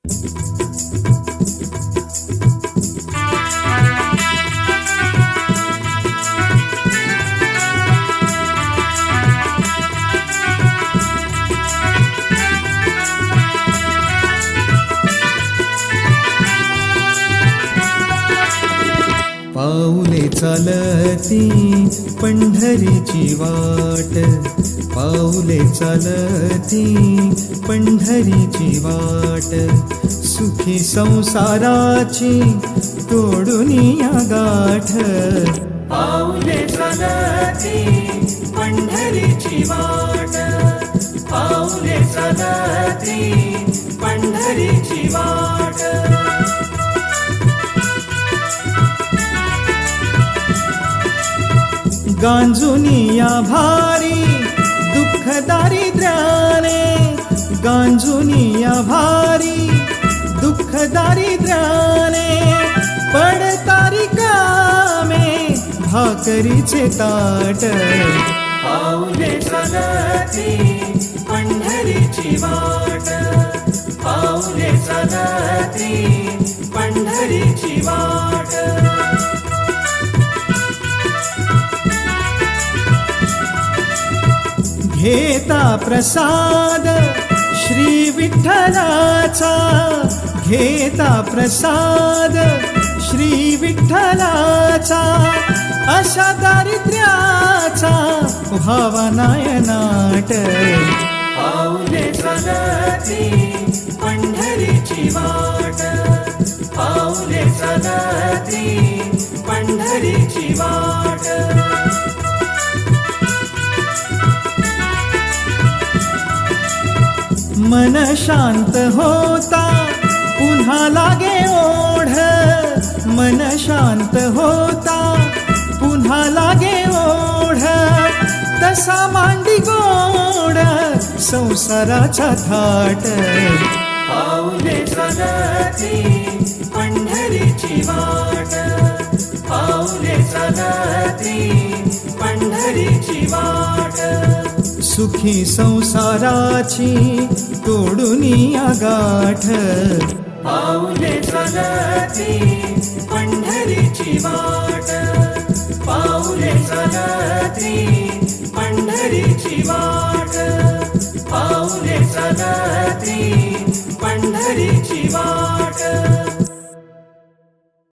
पाऊले चालती पंढरीची वाट, पाऊले चालती पंढरीची वाट, सुखी संसाराची तोडून या गाठ. पाऊले चालती पंढरीची वाट, पाऊले चालती पंढरीची वाट. गांजुनिया भारी दुःख दारिद्र्याने, गांजुनिया भारी दुःख दारिद्र्याने, पडतारी कामे भाकरीचे ताट. पाऊले चालती पंढरीची वाट, पाऊले चालती पंढरीची वाट. घेता प्रसाद श्री विठ्ठलाचा, घेता प्रसाद श्री विठ्ठलाचा, अशा दारिद्र्याचा व्हावा नायनाट. पाऊले चालती पंढरीची वाट, पाऊले चालती पंढरीची वाट. मन शांत होता पुन्हा लागे ओढ, मन शांत होता पुन्हा लागे ओढ, तसा मांडी गोड संसाराचा थाट. पाऊले चालती पंढरीची वाट, पाऊले चालती पंढरीची वाट. सुखी संसाराची तोडून या गाठ. पाऊले चालती पंढरीची वाट, पाऊले चालती पंढरीची वाट, पाऊले चालती पंढरीची वाट.